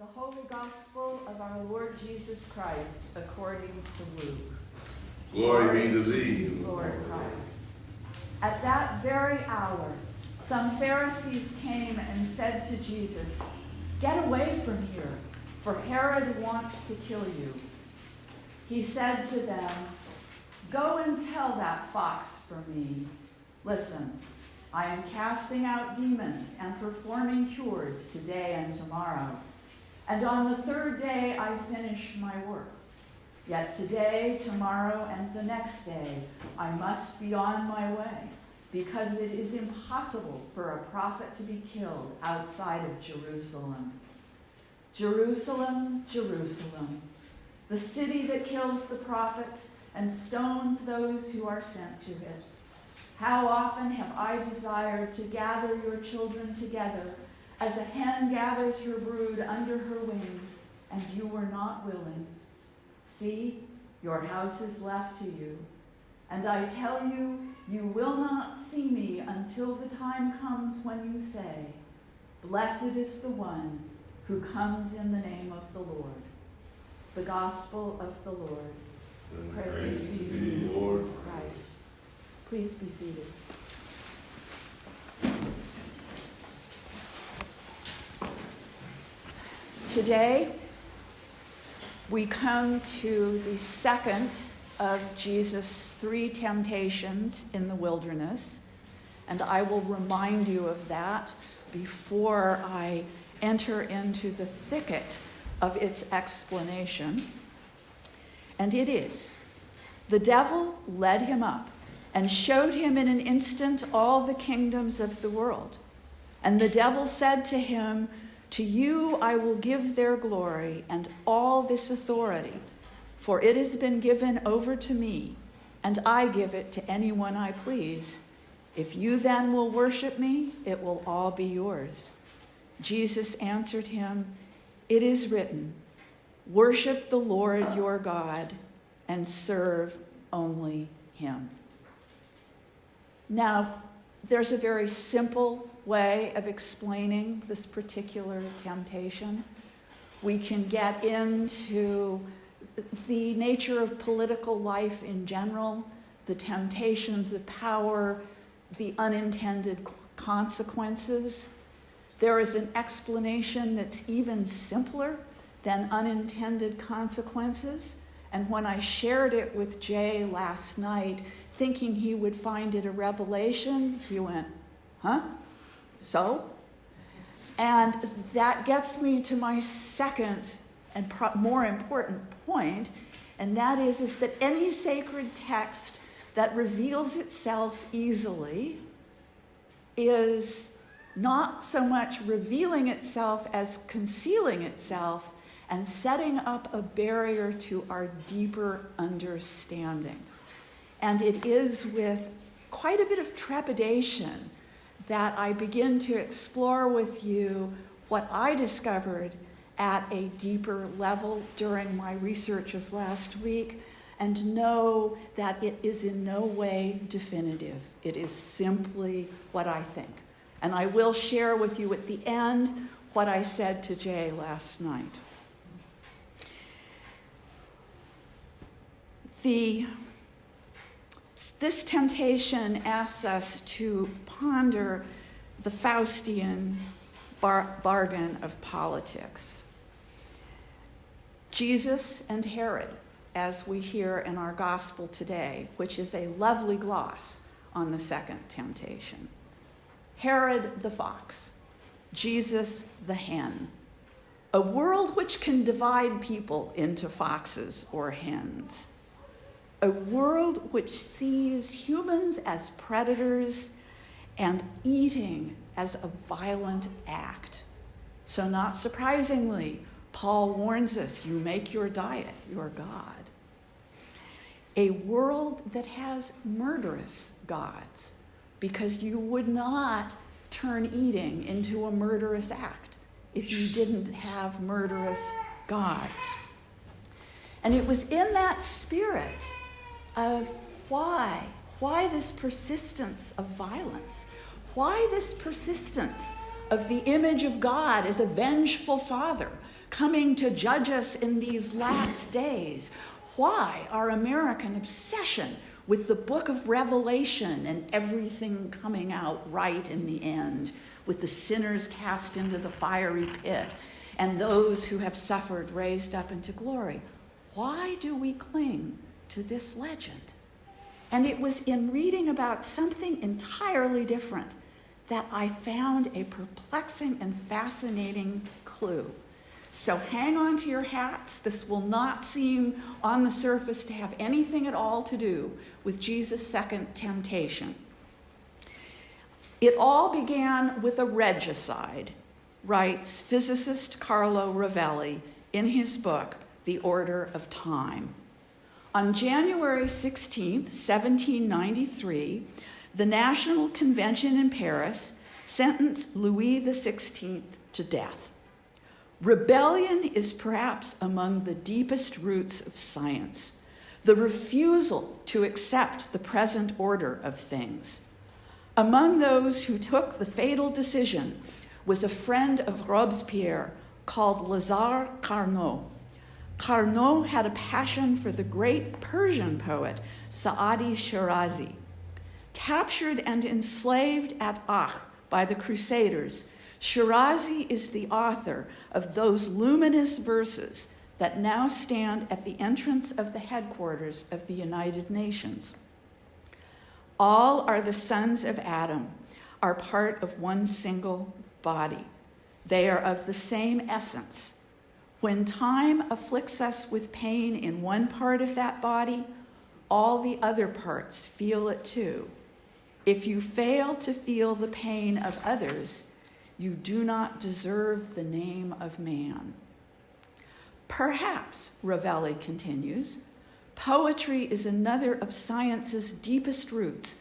The Holy Gospel of our Lord Jesus Christ according to Luke. Glory be to thee, Lord Christ. At that very hour, some Pharisees came and said to Jesus, "Get away from here, for Herod wants to kill you." He said to them, "Go and tell that fox for me. Listen, I am casting out demons and performing cures today and tomorrow. And on the third day I finish my work. Yet today, tomorrow, and the next day I must be on my way, because it is impossible for a prophet to be killed outside of Jerusalem. Jerusalem, Jerusalem, the city that kills the prophets and stones those who are sent to it. How often have I desired to gather your children together as a hen gathers her brood under her wings, and you were not willing. See, your house is left to you. And I tell you, you will not see me until the time comes when you say, 'Blessed is the one who comes in the name of the Lord.'" The Gospel of the Lord. Praise be to you, Lord. Christ. Please be seated. Today, we come to the second of Jesus' 3 temptations in the wilderness, and I will remind you of that before I enter into the thicket of its explanation. And it is, the devil led him up and showed him in an instant all the kingdoms of the world. And the devil said to him, "To you I will give their glory and all this authority, for it has been given over to me, and I give it to anyone I please. If you then will worship me, it will all be yours." Jesus answered him, "It is written, 'Worship the Lord your God and serve only him.'" Now, there's a very simple way of explaining this particular temptation. We can get into the nature of political life in general, the temptations of power, the unintended consequences. There is an explanation that's even simpler than unintended consequences. And when I shared it with Jay last night, thinking he would find it a revelation, he went, "Huh? So?" And that gets me to my second and more important point, and that is that any sacred text that reveals itself easily is not so much revealing itself as concealing itself and setting up a barrier to our deeper understanding. And it is with quite a bit of trepidation that I begin to explore with you what I discovered at a deeper level during my researches last week, and know that it is in no way definitive. It is simply what I think. And I will share with you at the end what I said to Jay last night. This temptation asks us to ponder the Faustian bargain of politics. Jesus and Herod, as we hear in our gospel today, which is a lovely gloss on the second temptation. Herod the fox, Jesus the hen. A world which can divide people into foxes or hens. A world which sees humans as predators and eating as a violent act. So not surprisingly, Paul warns us, you make your diet your God. A world that has murderous gods, because you would not turn eating into a murderous act if you didn't have murderous gods. And it was in that spirit of why this persistence of violence, why this persistence of the image of God as a vengeful father coming to judge us in these last days. Why our American obsession with the book of Revelation and everything coming out right in the end, with the sinners cast into the fiery pit and those who have suffered raised up into glory? Why do we cling to this legend? And it was in reading about something entirely different that I found a perplexing and fascinating clue. So hang on to your hats. This will not seem on the surface to have anything at all to do with Jesus' second temptation. It all began with a regicide, writes physicist Carlo Rovelli in his book, The Order of Time. On January 16th, 1793, the National Convention in Paris sentenced Louis XVI to death. Rebellion is perhaps among the deepest roots of science, the refusal to accept the present order of things. Among those who took the fatal decision was a friend of Robespierre called Lazare Carnot. Carnot had a passion for the great Persian poet Saadi Shirazi. Captured and enslaved at Acre by the Crusaders, Shirazi is the author of those luminous verses that now stand at the entrance of the headquarters of the United Nations. All are the sons of Adam, are part of one single body. They are of the same essence. When time afflicts us with pain in one part of that body, all the other parts feel it too. If you fail to feel the pain of others, you do not deserve the name of man. Perhaps, Rovelli continues, poetry is another of science's deepest roots,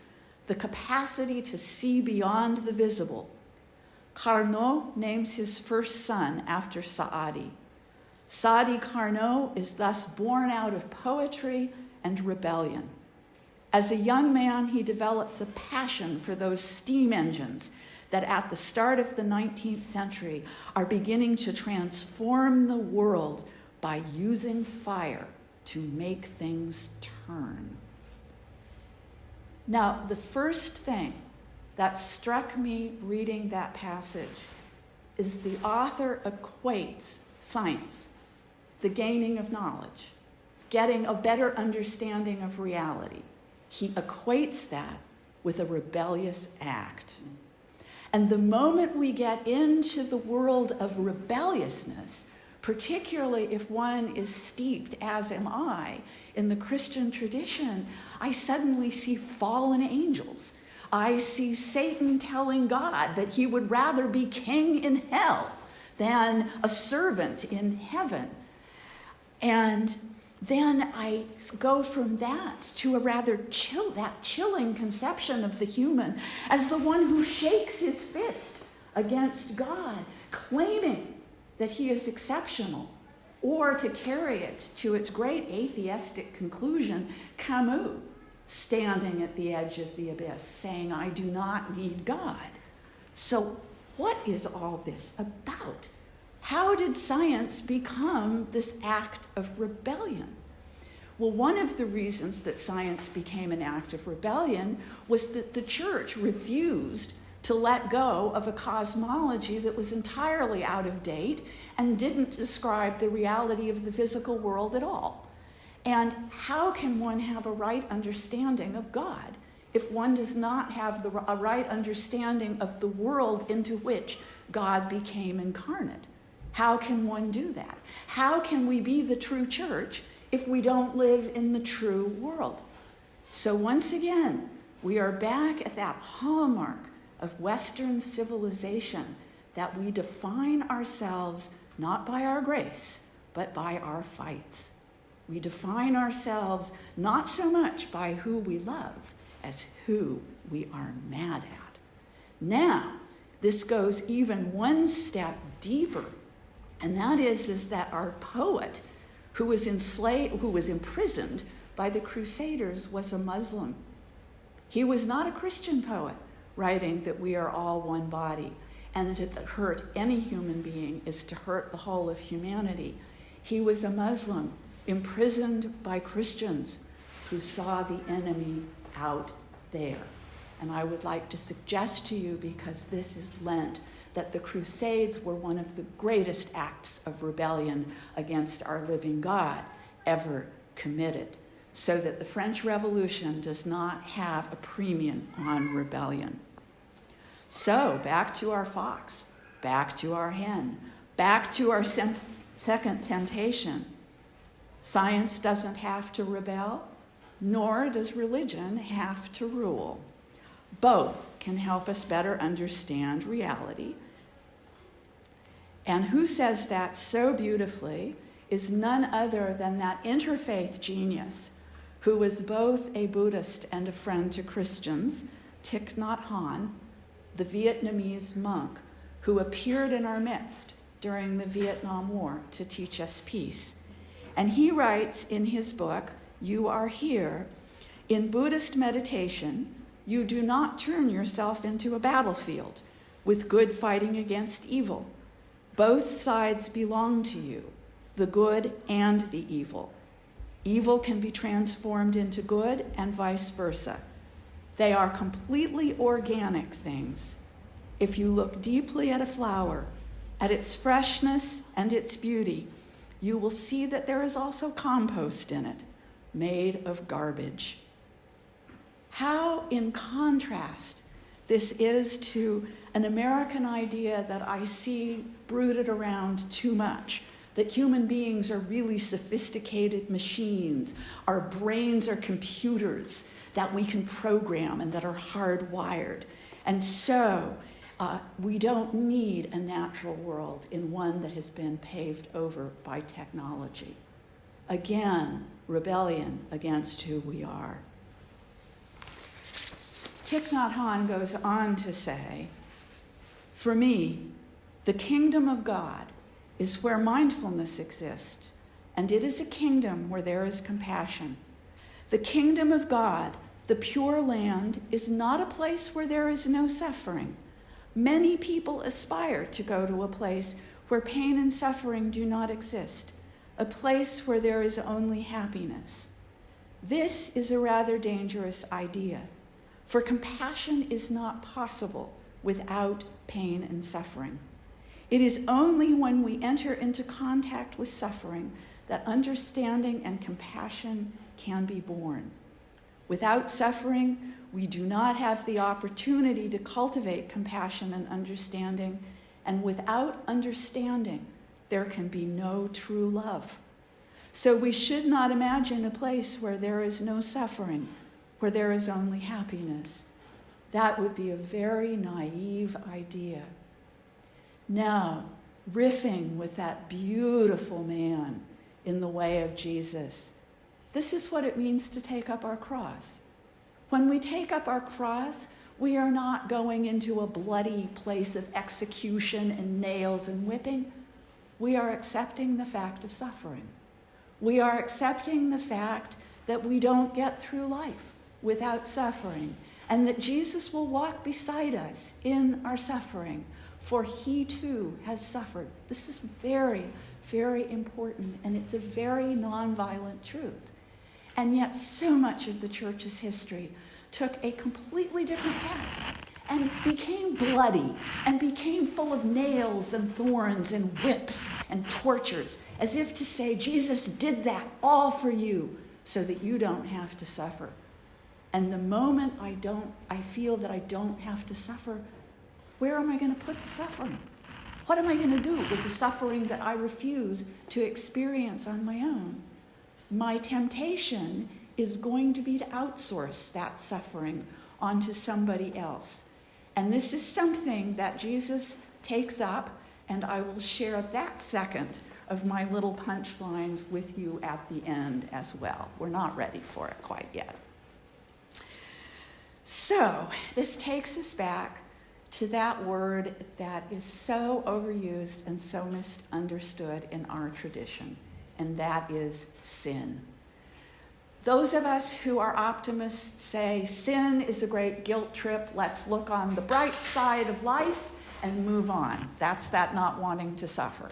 the capacity to see beyond the visible. Carnot names his first son after Saadi. Sadi Carnot is thus born out of poetry and rebellion. As a young man, he develops a passion for those steam engines that at the start of the 19th century are beginning to transform the world by using fire to make things turn. Now, the first thing that struck me reading that passage is the author equates science, the gaining of knowledge, getting a better understanding of reality. He equates that with a rebellious act. And the moment we get into the world of rebelliousness, particularly if one is steeped, as am I, in the Christian tradition, I suddenly see fallen angels. I see Satan telling God that he would rather be king in hell than a servant in heaven. And then I go from that to a rather chilling conception of the human as the one who shakes his fist against God, claiming that he is exceptional, or to carry it to its great atheistic conclusion, Camus, standing at the edge of the abyss, saying, I do not need God. So what is all this about? How did science become this act of rebellion? Well, one of the reasons that science became an act of rebellion was that the church refused to let go of a cosmology that was entirely out of date and didn't describe the reality of the physical world at all. And how can one have a right understanding of God if one does not have a right understanding of the world into which God became incarnate? How can one do that? How can we be the true church if we don't live in the true world? So once again, we are back at that hallmark of Western civilization, that we define ourselves not by our grace, but by our fights. We define ourselves not so much by who we love as who we are mad at. Now, this goes even one step deeper, and that is that our poet, who was imprisoned by the Crusaders, was a Muslim. He was not a Christian poet writing that we are all one body. and to hurt any human being is to hurt the whole of humanity. He was a Muslim imprisoned by Christians who saw the enemy out there. And I would like to suggest to you, because this is Lent, that the Crusades were one of the greatest acts of rebellion against our living God ever committed, so that the French Revolution does not have a premium on rebellion. So, back to our fox, back to our hen, back to our second temptation. Science doesn't have to rebel, nor does religion have to rule. Both can help us better understand reality. And who says that so beautifully is none other than that interfaith genius who was both a Buddhist and a friend to Christians, Thich Nhat Hanh, the Vietnamese monk who appeared in our midst during the Vietnam War to teach us peace. And he writes in his book, You Are Here, in Buddhist meditation, you do not turn yourself into a battlefield with good fighting against evil. Both sides belong to you, the good and the evil. Evil can be transformed into good and vice versa. They are completely organic things. If you look deeply at a flower, at its freshness and its beauty, you will see that there is also compost in it, made of garbage. How, in contrast, this is to an American idea that I see brooded around too much, that human beings are really sophisticated machines, our brains are computers that we can program and that are hardwired. And so we don't need a natural world in one that has been paved over by technology. Again, rebellion against who we are. Thich Nhat Hanh goes on to say, for me, the kingdom of God is where mindfulness exists, and it is a kingdom where there is compassion. The kingdom of God, the pure land, is not a place where there is no suffering. Many people aspire to go to a place where pain and suffering do not exist, a place where there is only happiness. This is a rather dangerous idea, for compassion is not possible without pain and suffering. It is only when we enter into contact with suffering that understanding and compassion can be born. Without suffering, we do not have the opportunity to cultivate compassion and understanding, and without understanding, there can be no true love. So we should not imagine a place where there is no suffering, where there is only happiness. That would be a very naive idea. Now, riffing with that beautiful man in the way of Jesus, this is what it means to take up our cross. When we take up our cross, we are not going into a bloody place of execution and nails and whipping. We are accepting the fact of suffering. We are accepting the fact that we don't get through life without suffering, and that Jesus will walk beside us in our suffering, for he too has suffered. This is very, very important, and it's a very nonviolent truth. And yet so much of the church's history took a completely different path and became bloody and became full of nails and thorns and whips and tortures, as if to say, Jesus did that all for you so that you don't have to suffer. And the moment I feel that I don't have to suffer, where am I going to put the suffering? What am I going to do with the suffering that I refuse to experience on my own? My temptation is going to be to outsource that suffering onto somebody else. And this is something that Jesus takes up, and I will share that second of my little punchlines with you at the end as well. We're not ready for it quite yet. So this takes us back to that word that is so overused and so misunderstood in our tradition, and that is sin. Those of us who are optimists say sin is a great guilt trip. Let's look on the bright side of life. and move on. That's that not wanting to suffer.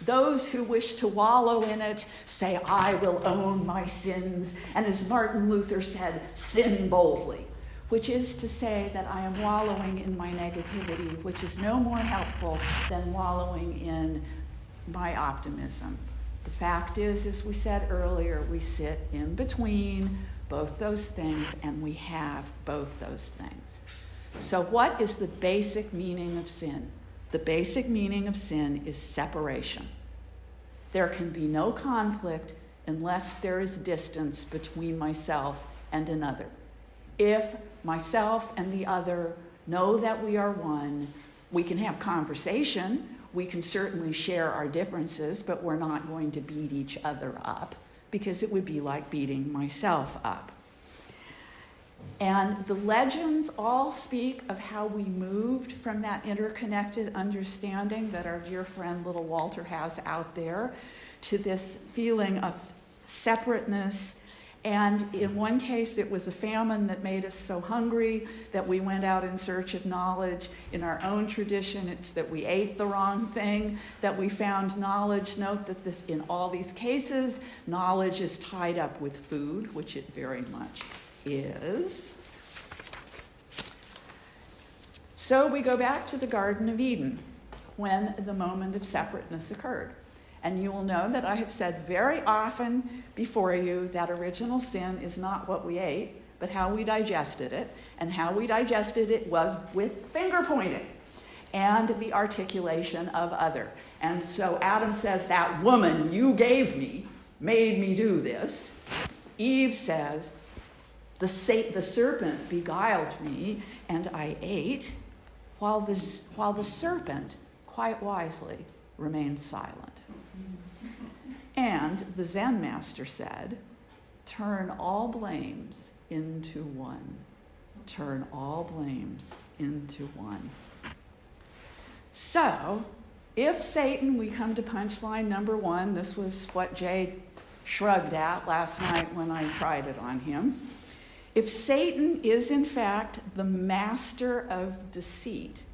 Those who wish to wallow in it say, I will own my sins, and as Martin Luther said, sin boldly, which is to say that I am wallowing in my negativity, which is no more helpful than wallowing in my optimism. The fact is, as we said earlier, we sit in between both those things, and we have both those things. So what is the basic meaning of sin? The basic meaning of sin is separation. There can be no conflict unless there is distance between myself and another. If myself and the other know that we are one, we can have conversation, we can certainly share our differences, but we're not going to beat each other up, because it would be like beating myself up. And the legends all speak of how we moved from that interconnected understanding that our dear friend little Walter has out there to this feeling of separateness. And in one case, it was a famine that made us so hungry that we went out in search of knowledge. In our own tradition, it's that we ate the wrong thing, that we found knowledge. Note that this, in all these cases, knowledge is tied up with food, which it very much is. So we go back to the Garden of Eden when the moment of separateness occurred. And you will know that I have said very often before you that original sin is not what we ate, but how we digested it. And how we digested it was with finger pointing and the articulation of other. And so Adam says, that woman you gave me made me do this. Eve says, the serpent beguiled me and I ate, while the serpent quite wisely remained silent. And the Zen master said, turn all blames into one. Turn all blames into one. So, if Satan, we come to punchline number one. This was what Jay shrugged at last night when I tried it on him. If Satan is in fact the master of deceit,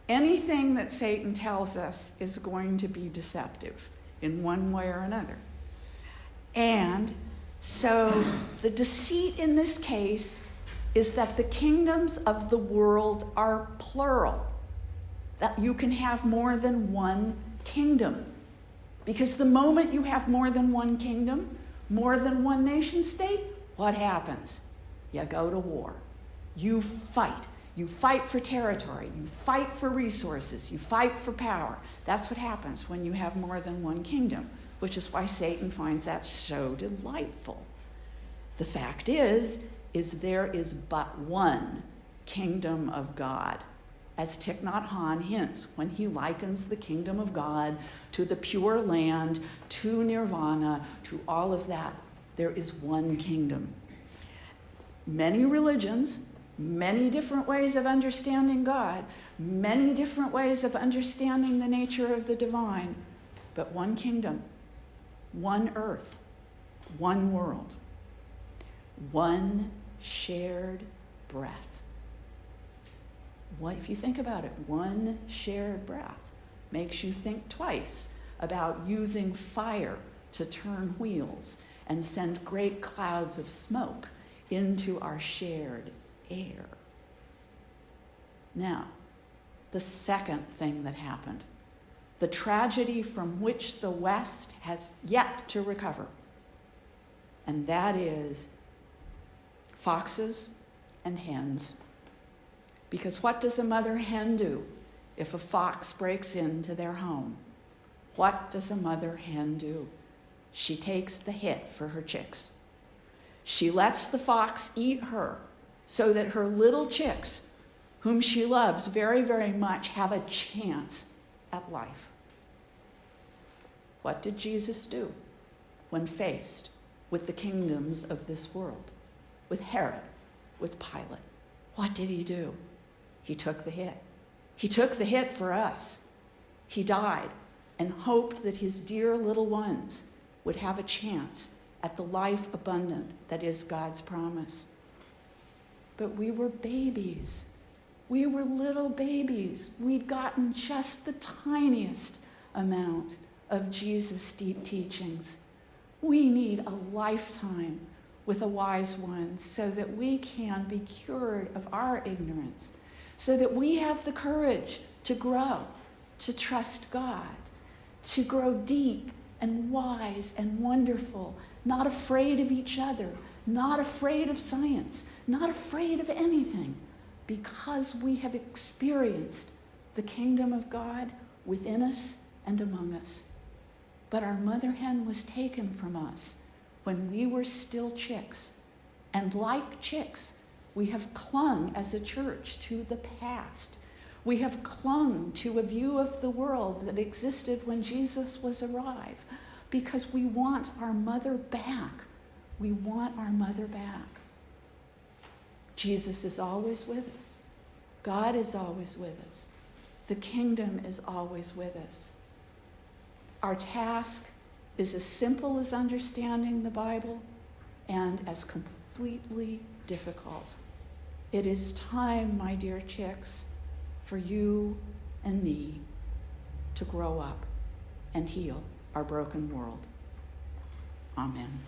anything that Satan tells us is going to be deceptive in one way or another. And so the deceit in this case is that the kingdoms of the world are plural, that you can have more than one kingdom. Because the moment you have more than one kingdom, more than one nation state, what happens? You go to war. You fight. You fight for territory. You fight for resources. You fight for power. That's what happens when you have more than one kingdom, which is why Satan finds that so delightful. The fact is there is but one kingdom of God, as Thich Nhat Hanh hints when he likens the kingdom of God to the pure land, to nirvana, to all of that. There is one kingdom. Many religions, many different ways of understanding God, many different ways of understanding the nature of the divine, but one kingdom, one earth, one world, one shared breath. What, if you think about it, one shared breath makes you think twice about using fire to turn wheels and send great clouds of smoke into our shared air. Now, the second thing that happened, the tragedy from which the West has yet to recover, and that is foxes and hens. Because what does a mother hen do if a fox breaks into their home? What does a mother hen do? She takes the hit for her chicks. She lets the fox eat her so that her little chicks, whom she loves very, very much, have a chance at life. What did Jesus do when faced with the kingdoms of this world? With Herod, with Pilate. What did he do? He took the hit. He took the hit for us. He died and hoped that his dear little ones would have a chance at the life abundant that is God's promise. But we were babies. We were little babies. We'd gotten just the tiniest amount of Jesus' deep teachings. We need a lifetime with a wise one so that we can be cured of our ignorance, so that we have the courage to grow, to trust God, to grow deep and wise and wonderful, not afraid of each other, not afraid of science, not afraid of anything, because we have experienced the kingdom of God within us and among us. But our mother hen was taken from us when we were still chicks. And like chicks, we have clung as a church to the past. We have clung to a view of the world that existed when Jesus was alive, because we want our mother back. We want our mother back. Jesus is always with us. God is always with us. The kingdom is always with us. Our task is as simple as understanding the Bible and as completely difficult. It is time, my dear chicks, for you and me to grow up and heal our broken world. Amen.